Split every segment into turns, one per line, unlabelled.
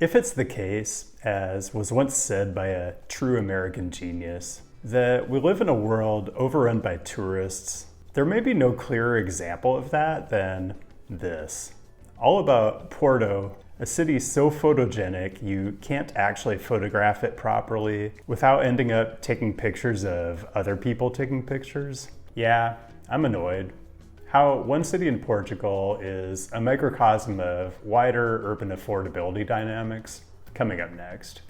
If it's the case, as was once said by a true American genius, that we live in a world overrun by tourists, there may be no clearer example of that than this. All about Porto, a city so photogenic you can't actually photograph it properly without ending up taking pictures of other people taking pictures. Yeah, I'm annoyed. How one city in Portugal is a microcosm of wider urban affordability dynamics, coming up next.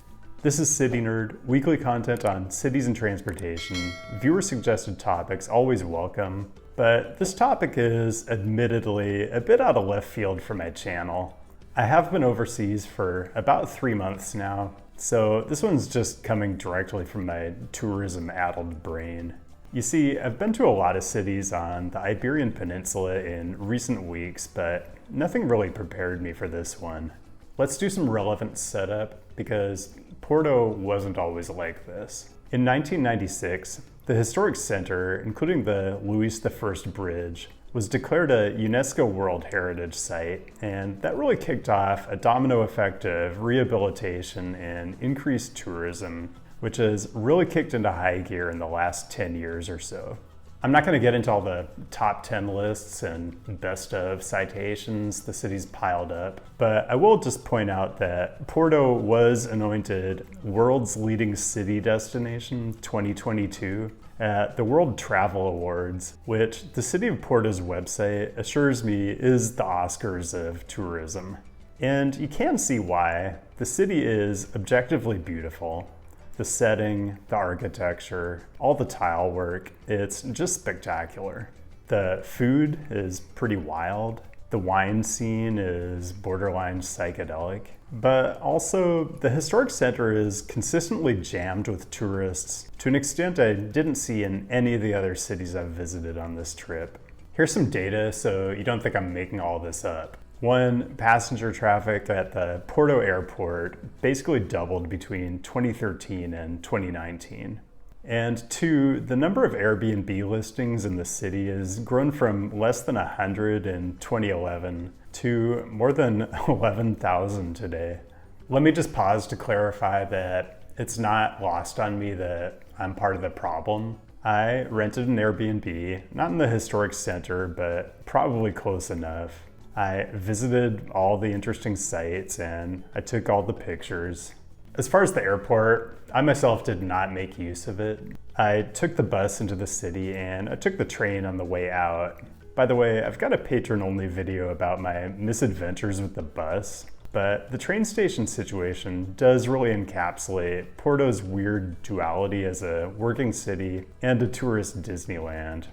This is CityNerd, weekly content on cities and transportation. Viewer-suggested topics always welcome, but this topic is admittedly a bit out of left field for my channel. I have been overseas for about 3 months now, so this one's just coming directly from my tourism-addled brain. You see, I've been to a lot of cities on the Iberian Peninsula in recent weeks, but nothing really prepared me for this one. Let's do some relevant setup, because Porto wasn't always like this. In 1996, the historic center, including the Luís I Bridge, was declared a UNESCO World Heritage Site, and that really kicked off a domino effect of rehabilitation and increased tourism, which has really kicked into high gear in the last 10 years or so. I'm not going to get into all the top 10 lists and best of citations the city's piled up, but I will just point out that Porto was anointed World's Leading City Destination 2022 at the World Travel Awards, which the City of Porto's website assures me is the Oscars of tourism. And you can see why. The city is objectively beautiful. The setting, the architecture, all the tile work, it's just spectacular. The food is pretty wild. The wine scene is borderline psychedelic. But also, the historic center is consistently jammed with tourists to an extent I didn't see in any of the other cities I've visited on this trip. Here's some data so you don't think I'm making all this up. 1, passenger traffic at the Porto airport basically doubled between 2013 and 2019. And 2, the number of Airbnb listings in the city has grown from less than 100 in 2011 to more than 11,000 today. Let me just pause to clarify that it's not lost on me that I'm part of the problem. I rented an Airbnb, not in the historic center, but probably close enough. I visited all the interesting sites and I took all the pictures. As far as the airport, I myself did not make use of it. I took the bus into the city and I took the train on the way out. By the way, I've got a patron-only video about my misadventures with the bus, but the train station situation does really encapsulate Porto's weird duality as a working city and a tourist Disneyland.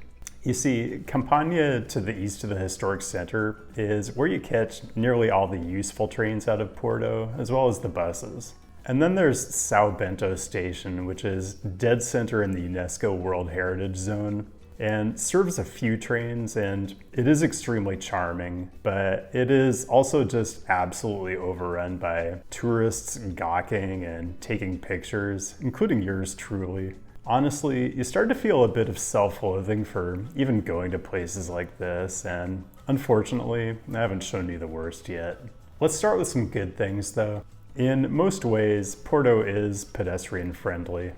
You see, Campania to the east of the historic center is where you catch nearly all the useful trains out of Porto, as well as the buses. And then there's Sao Bento station, which is dead center in the UNESCO World Heritage Zone, and serves a few trains, and it is extremely charming, but it is also just absolutely overrun by tourists gawking and taking pictures, including yours truly. Honestly, you start to feel a bit of self-loathing for even going to places like this, and unfortunately, I haven't shown you the worst yet. Let's start with some good things though. In most ways, Porto is pedestrian friendly.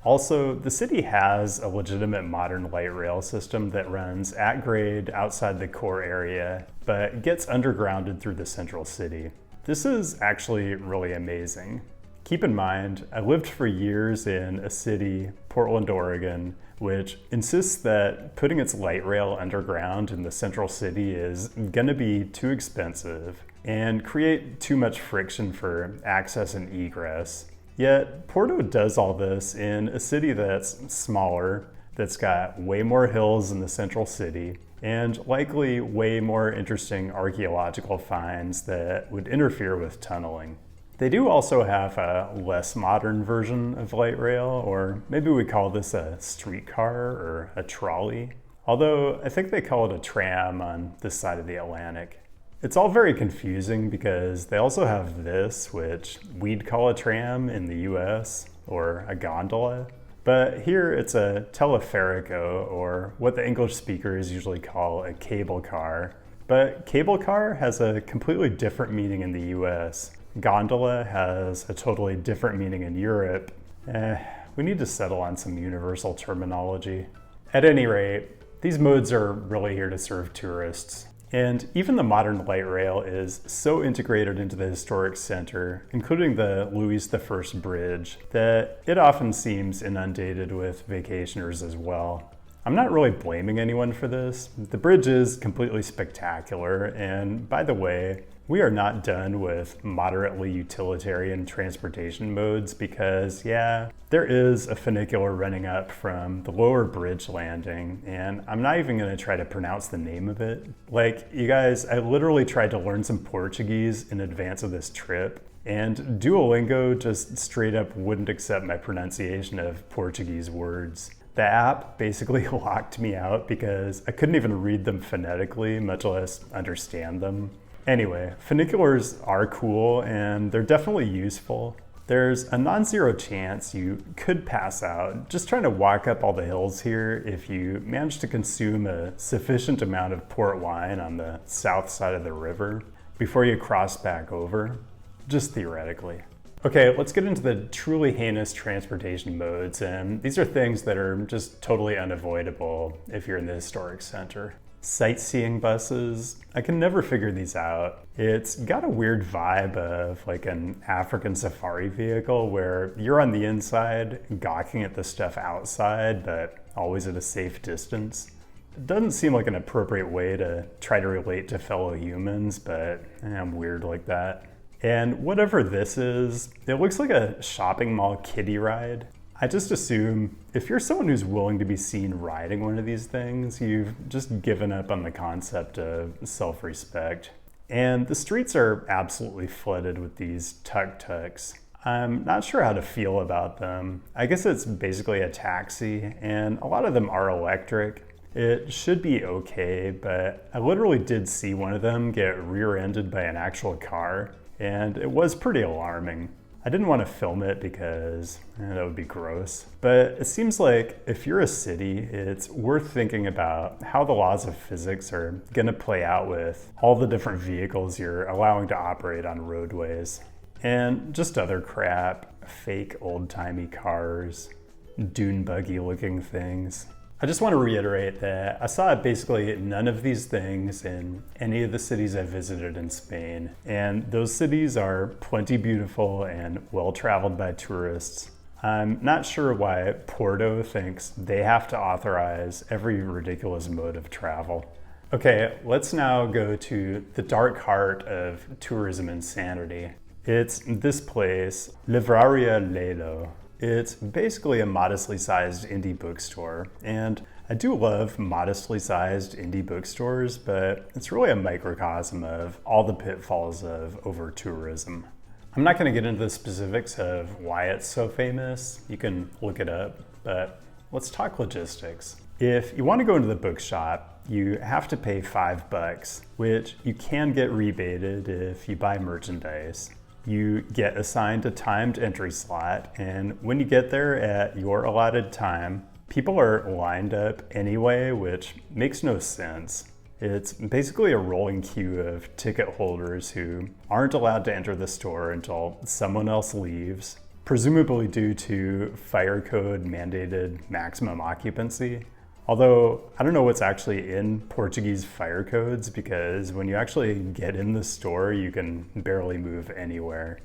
Also, the city has a legitimate modern light rail system that runs at grade outside the core area, but gets undergrounded through the central city. This is actually really amazing. Keep in mind, I lived for years in a city, Portland, Oregon, which insists that putting its light rail underground in the central city is gonna be too expensive and create too much friction for access and egress. Yet, Porto does all this in a city that's smaller, that's got way more hills in the central city, and likely way more interesting archaeological finds that would interfere with tunneling. They do also have a less modern version of light rail, or maybe we call this a streetcar or a trolley, although I think they call it a tram on this side of the Atlantic. It's all very confusing because they also have this, which we'd call a tram in the US, or a gondola, but here it's a teleférico, or what the English speakers usually call a cable car. But cable car has a completely different meaning in the US. gondola has a totally different meaning in Europe. We need to settle on some universal terminology. At any rate, these modes are really here to serve tourists. And even the modern light rail is so integrated into the historic center, including the Louis I Bridge, that it often seems inundated with vacationers as well. I'm not really blaming anyone for this. The bridge is completely spectacular, and by the way, we are not done with moderately utilitarian transportation modes because, yeah, there is a funicular running up from the lower bridge landing, and I'm not even gonna try to pronounce the name of it. Like, you guys, I literally tried to learn some Portuguese in advance of this trip, and Duolingo just straight up wouldn't accept my pronunciation of Portuguese words. The app basically locked me out because I couldn't even read them phonetically, much less understand them. Anyway, funiculars are cool and they're definitely useful. There's a non-zero chance you could pass out just trying to walk up all the hills here if you manage to consume a sufficient amount of port wine on the south side of the river before you cross back over, just theoretically. Okay, let's get into the truly heinous transportation modes, and these are things that are just totally unavoidable if you're in the historic center. Sightseeing buses, I can never figure these out. It's got a weird vibe of like an African safari vehicle where you're on the inside gawking at the stuff outside, but always at a safe distance. It doesn't seem like an appropriate way to try to relate to fellow humans, but I'm weird like that. And whatever this is, it looks like a shopping mall kiddie ride. I just assume if you're someone who's willing to be seen riding one of these things, you've just given up on the concept of self-respect. And the streets are absolutely flooded with these tuk-tuks. I'm not sure how to feel about them. I guess it's basically a taxi, and a lot of them are electric. It should be okay, but I literally did see one of them get rear-ended by an actual car. And it was pretty alarming. I didn't want to film it because that would be gross. But it seems like if you're a city, it's worth thinking about how the laws of physics are going to play out with all the different vehicles you're allowing to operate on roadways. And just other crap, fake old-timey cars, dune buggy looking things. I just want to reiterate that I saw basically none of these things in any of the cities I visited in Spain, and those cities are plenty beautiful and well-traveled by tourists. I'm not sure why Porto thinks they have to authorize every ridiculous mode of travel. Okay, let's now go to the dark heart of tourism insanity. It's this place, Livraria Lello. It's basically a modestly sized indie bookstore, and I do love modestly sized indie bookstores, but it's really a microcosm of all the pitfalls of over-tourism. I'm not going to get into the specifics of why it's so famous. You can look it up, but let's talk logistics. If you want to go into the bookshop, you have to pay $5, which you can get rebated if you buy merchandise. You get assigned a timed entry slot, and when you get there at your allotted time, people are lined up anyway, which makes no sense. It's basically a rolling queue of ticket holders who aren't allowed to enter the store until someone else leaves, presumably due to fire code mandated maximum occupancy. Although, I don't know what's actually in Portuguese fire codes because when you actually get in the store, you can barely move anywhere.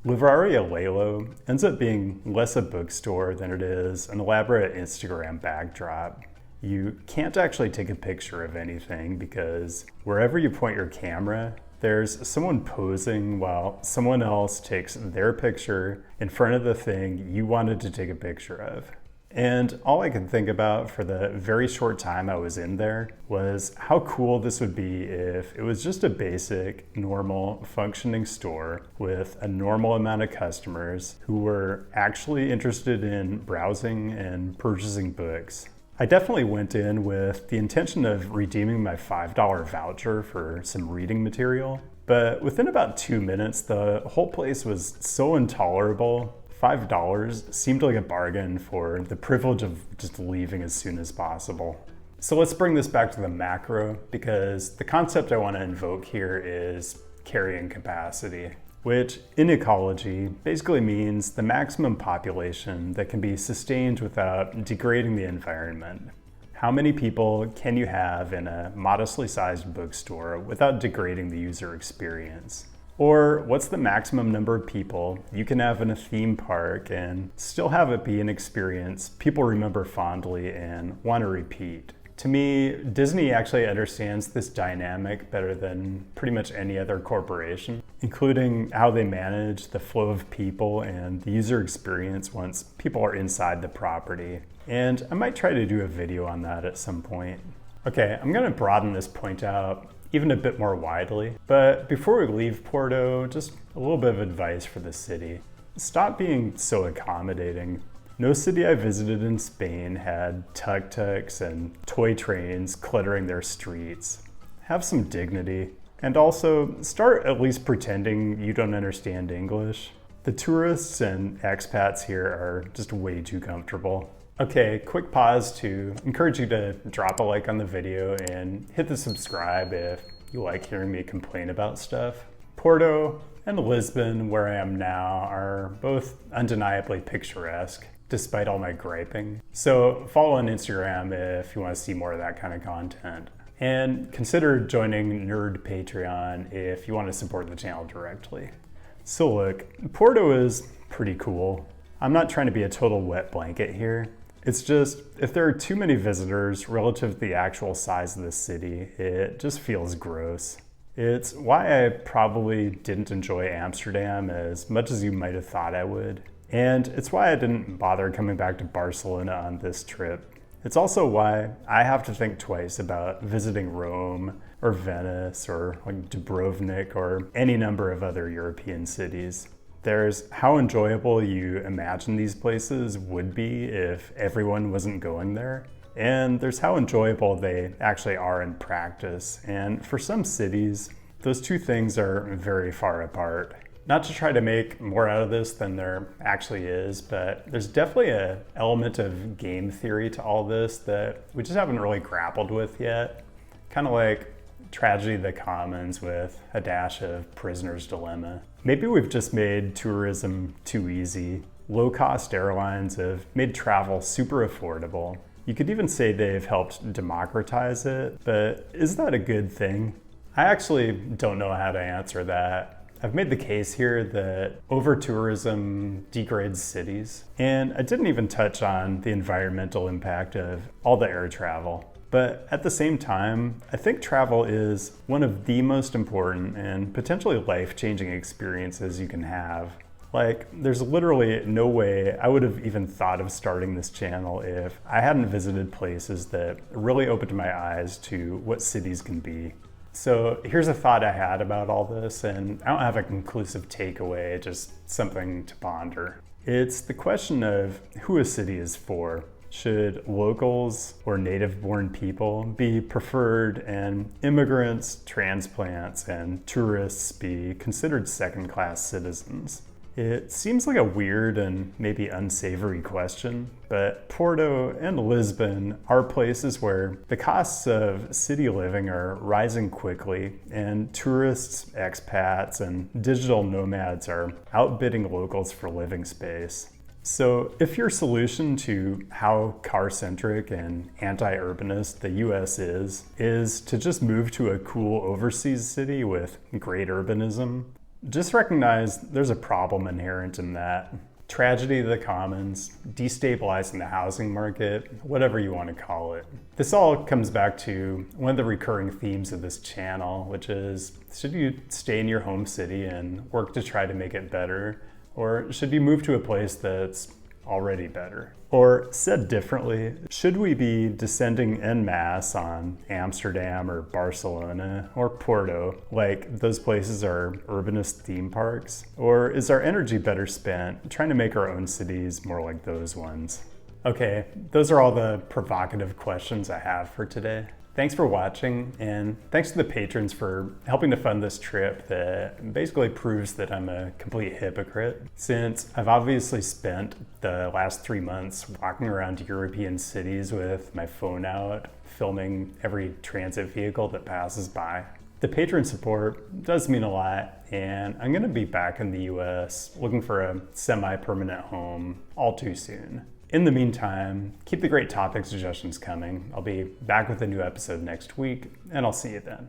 Livraria Lello ends up being less a bookstore than it is an elaborate Instagram backdrop. You can't actually take a picture of anything because wherever you point your camera, there's someone posing while someone else takes their picture in front of the thing you wanted to take a picture of. And all I could think about for the very short time I was in there was how cool this would be if it was just a basic, normal, functioning store with a normal amount of customers who were actually interested in browsing and purchasing books. I definitely went in with the intention of redeeming my $5 voucher for some reading material, but within about 2 minutes, the whole place was so intolerable. $5 seemed like a bargain for the privilege of just leaving as soon as possible. So let's bring this back to the macro, because the concept I want to invoke here is carrying capacity. which in ecology basically means the maximum population that can be sustained without degrading the environment. How many people can you have in a modestly sized bookstore without degrading the user experience? Or what's the maximum number of people you can have in a theme park and still have it be an experience people remember fondly and want to repeat? To me, Disney actually understands this dynamic better than pretty much any other corporation, including how they manage the flow of people and the user experience once people are inside the property. And I might try to do a video on that at some point. Okay, I'm gonna broaden this point out even a bit more widely, but before we leave Porto, just a little bit of advice for the city. Stop being so accommodating. No city I visited in Spain had tuk-tuks and toy trains cluttering their streets. Have some dignity. And also, start at least pretending you don't understand English. The tourists and expats here are just way too comfortable. Okay, quick pause to encourage you to drop a like on the video and hit the subscribe if you like hearing me complain about stuff. Porto and Lisbon, where I am now, are both undeniably picturesque, despite all my griping. So follow on Instagram if you want to see more of that kind of content. And consider joining Nerd Patreon if you want to support the channel directly. So look, Porto is pretty cool. I'm not trying to be a total wet blanket here. It's just, if there are too many visitors relative to the actual size of the city, it just feels gross. It's why I probably didn't enjoy Amsterdam as much as you might have thought I would. And it's why I didn't bother coming back to Barcelona on this trip. It's also why I have to think twice about visiting Rome or Venice or like Dubrovnik or any number of other European cities. There's how enjoyable you imagine these places would be if everyone wasn't going there. And there's how enjoyable they actually are in practice. And for some cities, those two things are very far apart. Not to try to make more out of this than there actually is, but there's definitely an element of game theory to all this that we just haven't really grappled with yet. Kind of like Tragedy of the Commons with a dash of Prisoner's Dilemma. Maybe we've just made tourism too easy. Low-cost airlines have made travel super affordable. You could even say they've helped democratize it, but is that a good thing? I actually don't know how to answer that. I've made the case here that over-tourism degrades cities, and I didn't even touch on the environmental impact of all the air travel. But at the same time, I think travel is one of the most important and potentially life-changing experiences you can have. Like, there's literally no way I would have even thought of starting this channel if I hadn't visited places that really opened my eyes to what cities can be. So here's a thought I had about all this, and I don't have a conclusive takeaway, just something to ponder. It's the question of who a city is for. Should locals or native-born people be preferred and immigrants, transplants, and tourists be considered second-class citizens? It seems like a weird and maybe unsavory question, but Porto and Lisbon are places where the costs of city living are rising quickly, and tourists, expats, and digital nomads are outbidding locals for living space. So if your solution to how car-centric and anti-urbanist the US is to just move to a cool overseas city with great urbanism, just recognize there's a problem inherent in that. Tragedy of the commons, destabilizing the housing market, whatever you want to call it. This all comes back to one of the recurring themes of this channel, which is, should you stay in your home city and work to try to make it better? Or should you move to a place that's already better? Or said differently, should we be descending en masse on Amsterdam or Barcelona or Porto, like those places are urbanist theme parks? Or is our energy better spent trying to make our own cities more like those ones? Okay, those are all the provocative questions I have for today. Thanks for watching, and thanks to the patrons for helping to fund this trip that basically proves that I'm a complete hypocrite, since I've obviously spent the last 3 months walking around European cities with my phone out, filming every transit vehicle that passes by. The patron support does mean a lot, and I'm going to be back in the US looking for a semi-permanent home all too soon. In the meantime, keep the great topic suggestions coming. I'll be back with a new episode next week, and I'll see you then.